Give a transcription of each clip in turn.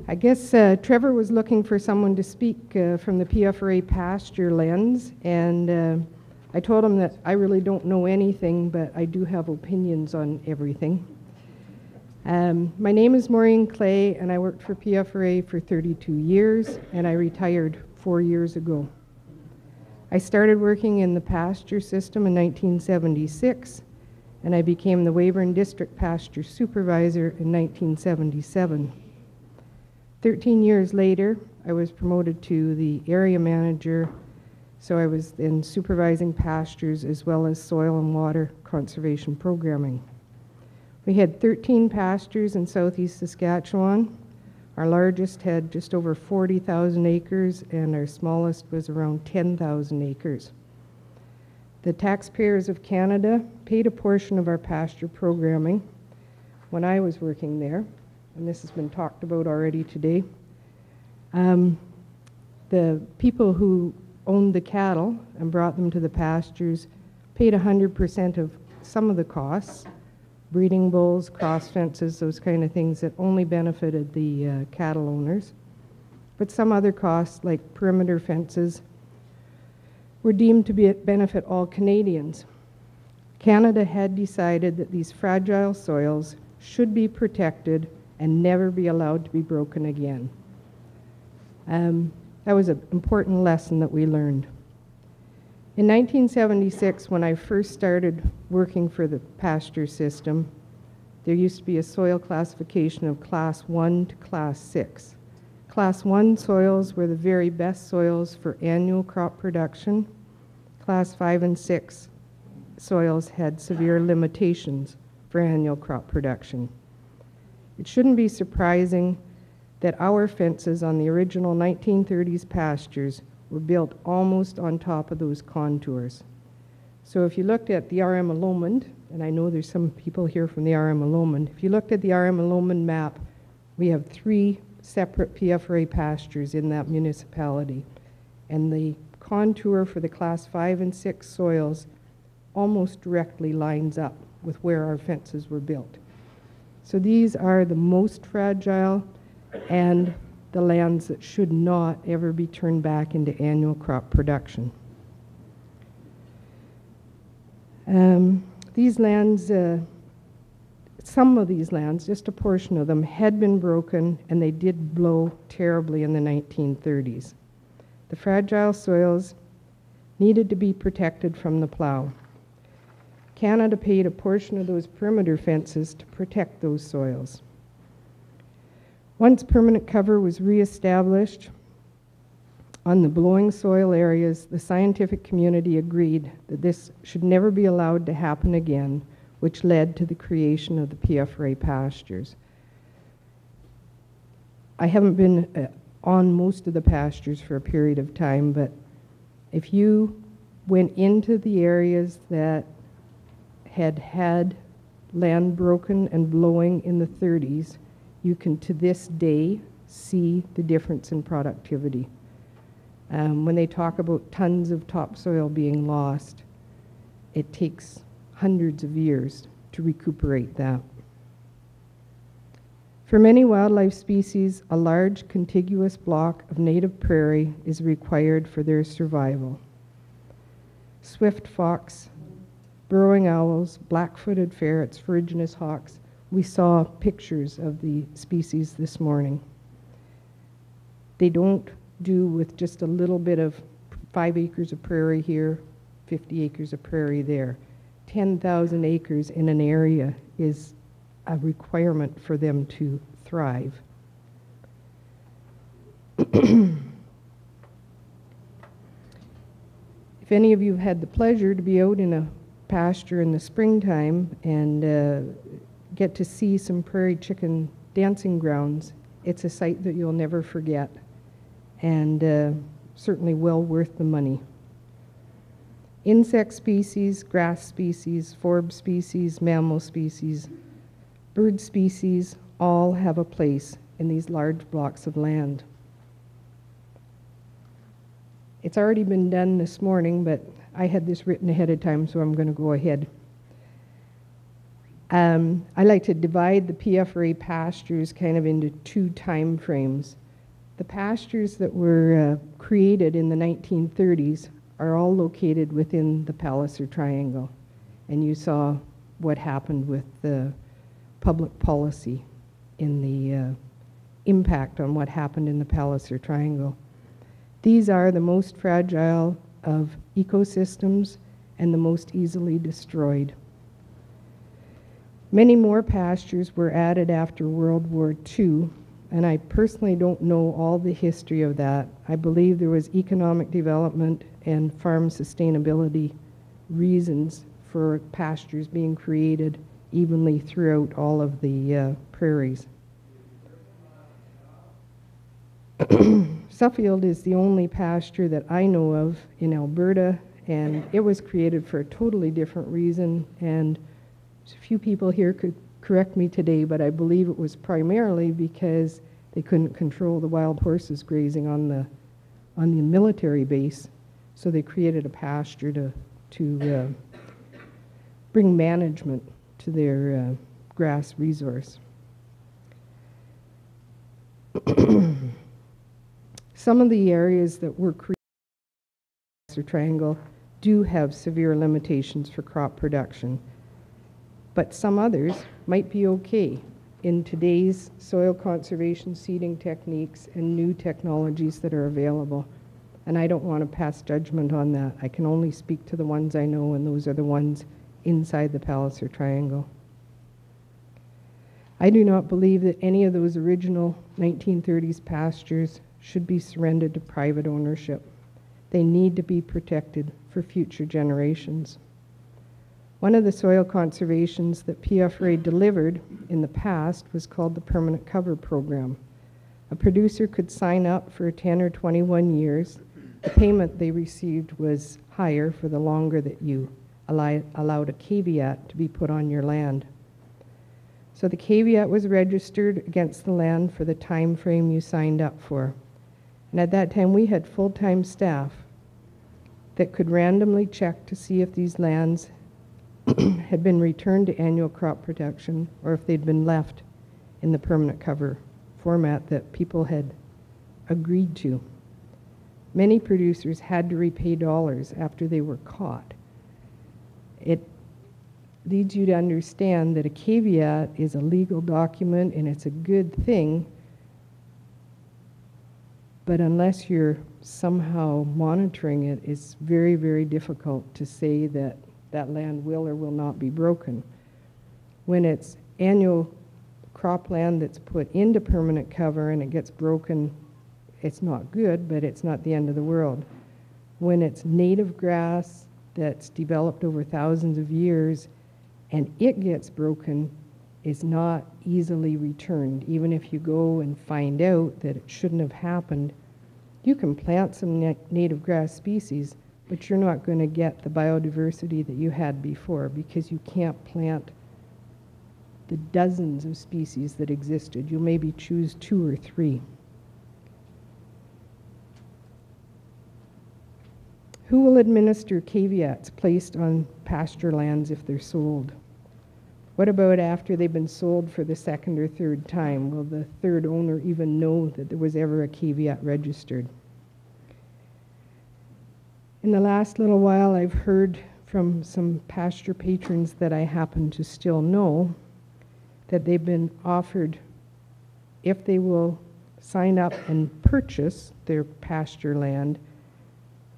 I guess Trevor was looking for someone to speak from the PFRA pasture lens, and I told him that I really don't know anything, but I do have opinions on everything. My name is Maureen Clay, and I worked for PFRA for 32 years, and I retired 4 years ago. I started working in the pasture system in 1976, and I became the Weyburn District Pasture Supervisor in 1977. 13 years later, I was promoted to the area manager, so I was then supervising pastures as well as soil and water conservation programming. We had 13 pastures in southeast Saskatchewan. Our largest had just over 40,000 acres, and our smallest was around 10,000 acres. The taxpayers of Canada paid a portion of our pasture programming when I was working there, and this has been talked about already today. The people who owned the cattle and brought them to the pastures paid 100% of some of the costs, breeding bulls, cross fences, those kind of things that only benefited the cattle owners. But some other costs, like perimeter fences, were deemed to benefit all Canadians. Canada had decided that these fragile soils should be protected and never be allowed to be broken again. That was an important lesson that we learned. In 1976, when I first started working for the pasture system, there used to be a soil classification of Class 1 to Class 6. Class 1 soils were the very best soils for annual crop production. Class 5 and 6 soils had severe limitations for annual crop production. It shouldn't be surprising that our fences on the original 1930s pastures were built almost on top of those contours. So if you looked at the RM Lomond, and I know there's some people here from the RM Lomond, if you looked at the RM Lomond map, we have 3 separate PFRA pastures in that municipality, and the contour for the Class 5 and 6 soils almost directly lines up with where our fences were built. So these are the most fragile and the lands that should not ever be turned back into annual crop production. These lands, some of these lands, just a portion of them, had been broken, and they did blow terribly in the 1930s. The fragile soils needed to be protected from the plow. Canada paid a portion of those perimeter fences to protect those soils. Once permanent cover was reestablished on the blowing soil areas, the scientific community agreed that this should never be allowed to happen again, which led to the creation of the PFRA pastures. I haven't been on most of the pastures for a period of time, but if you went into the areas that had land broken and blowing in the 30s, you can to this day see the difference in productivity. When they talk about tons of topsoil being lost, it takes hundreds of years to recuperate that. For many wildlife species, a large contiguous block of native prairie is required for their survival. Swift fox, burrowing owls, black-footed ferrets, ferruginous hawks. We saw pictures of the species this morning. They don't do with just a little bit of 5 acres of prairie here, 50 acres of prairie there. 10,000 acres in an area is a requirement for them to thrive. If any of you have had the pleasure to be out in a pasture in the springtime and get to see some prairie chicken dancing grounds, it's a sight that you'll never forget, and certainly well worth the money. Insect species, grass species, forb species, mammal species, bird species all have a place in these large blocks of land. It's already been done this morning, but I had this written ahead of time, so I'm going to go ahead. I like to divide the PFRA pastures kind of into two time frames. The pastures that were created in the 1930s are all located within the Palliser Triangle. And you saw what happened with the public policy in the impact on what happened in the Palliser Triangle. These are the most fragile of ecosystems and the most easily destroyed. Many more pastures were added after World War II, and I personally don't know all the history of that. I believe there was economic development and farm sustainability reasons for pastures being created evenly throughout all of the prairies. Suffield is the only pasture that I know of in Alberta, and it was created for a totally different reason, and a few people here could correct me today, but I believe it was primarily because they couldn't control the wild horses grazing on the military base, so they created a pasture to bring management to their grass resource. Some of the areas that were created in the Palliser Triangle do have severe limitations for crop production, but some others might be okay in today's soil conservation seeding techniques and new technologies that are available. And I don't want to pass judgment on that. I can only speak to the ones I know, and those are the ones inside the Palliser Triangle. I do not believe that any of those original 1930s pastures should be surrendered to private ownership. They need to be protected for future generations. One of the soil conservations that PFRA delivered in the past was called the Permanent Cover Program. A producer could sign up for 10 or 21 years. The payment they received was higher for the longer that you allowed a caveat to be put on your land. So the caveat was registered against the land for the time frame you signed up for. And at that time, we had full-time staff that could randomly check to see if these lands had been returned to annual crop production or if they'd been left in the permanent cover format that people had agreed to. Many producers had to repay dollars after they were caught. It leads you to understand that a caveat is a legal document and it's a good thing, but unless you're somehow monitoring it, it's very, very difficult to say that that land will or will not be broken. When it's annual cropland that's put into permanent cover and it gets broken, it's not good, but it's not the end of the world. When it's native grass that's developed over thousands of years and it gets broken, it's not easily returned. Even if you go and find out that it shouldn't have happened, you can plant some native grass species, but you're not going to get the biodiversity that you had before because you can't plant the dozens of species that existed. You'll maybe choose 2 or 3. Who will administer caveats placed on pasture lands if they're sold? What about after they've been sold for the second or third time? Will the third owner even know that there was ever a caveat registered? In the last little while, I've heard from some pasture patrons that I happen to still know that they've been offered, if they will sign up and purchase their pasture land,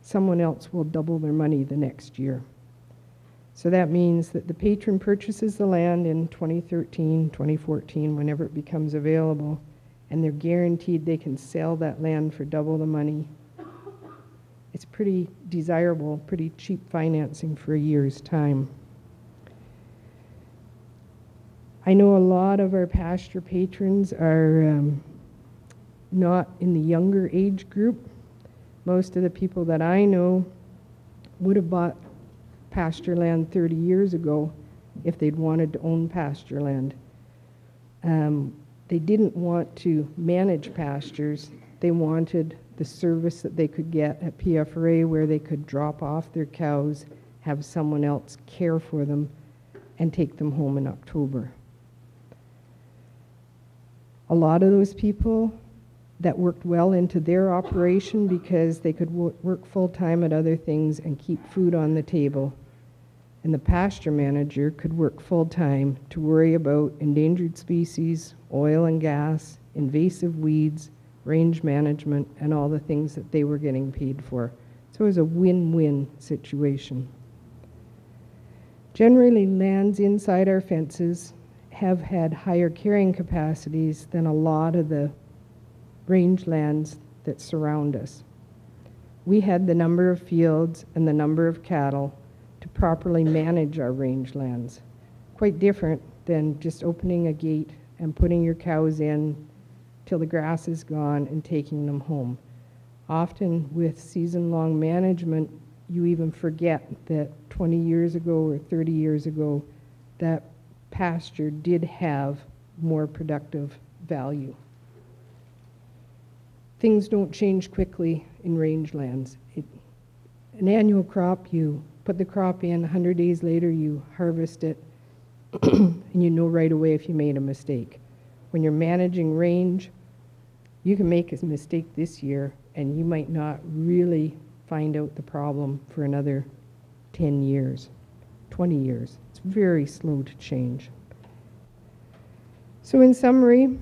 someone else will double their money the next year. So that means that the patron purchases the land in 2013, 2014, whenever it becomes available, and they're guaranteed they can sell that land for double the money. It's pretty desirable, pretty cheap financing for a year's time. I know a lot of our pasture patrons are not in the younger age group. Most of the people that I know would have bought pasture land 30 years ago if they'd wanted to own pasture land. They didn't want to manage pastures. They wanted the service that they could get at PFRA where they could drop off their cows, have someone else care for them, and take them home in October. A lot of those people that worked well into their operation because they could work full-time at other things and keep food on the table. And the pasture manager could work full-time to worry about endangered species, oil and gas, invasive weeds, range management, and all the things that they were getting paid for. So it was a win-win situation. Generally, lands inside our fences have had higher carrying capacities than a lot of the rangelands that surround us. We had the number of fields and the number of cattle to properly manage our rangelands. Quite different than just opening a gate and putting your cows in till the grass is gone and taking them home. Often with season-long management, you even forget that 20 years ago or 30 years ago, that pasture did have more productive value. Things don't change quickly in rangelands. An annual crop, you put the crop in, 100 days later you harvest it, and you know right away if you made a mistake. When you're managing range, you can make a mistake this year and you might not really find out the problem for another 10 years, 20 years. It's very slow to change. So in summary,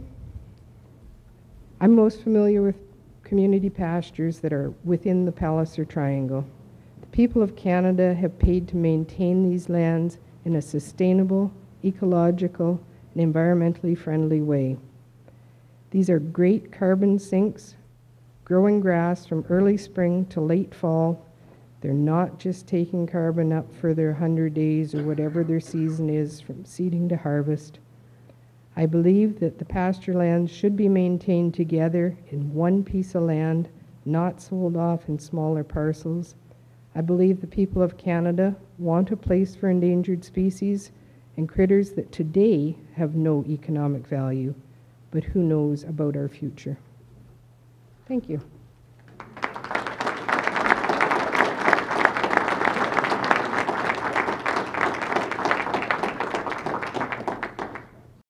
I'm most familiar with community pastures that are within the Palliser Triangle. The people of Canada have paid to maintain these lands in a sustainable, ecological, and environmentally friendly way. These are great carbon sinks, growing grass from early spring to late fall. They're not just taking carbon up for their 100 days or whatever their season is from seeding to harvest. I believe that the pasture lands should be maintained together in one piece of land, not sold off in smaller parcels. I believe the people of Canada want a place for endangered species and critters that today have no economic value, but who knows about our future. Thank you.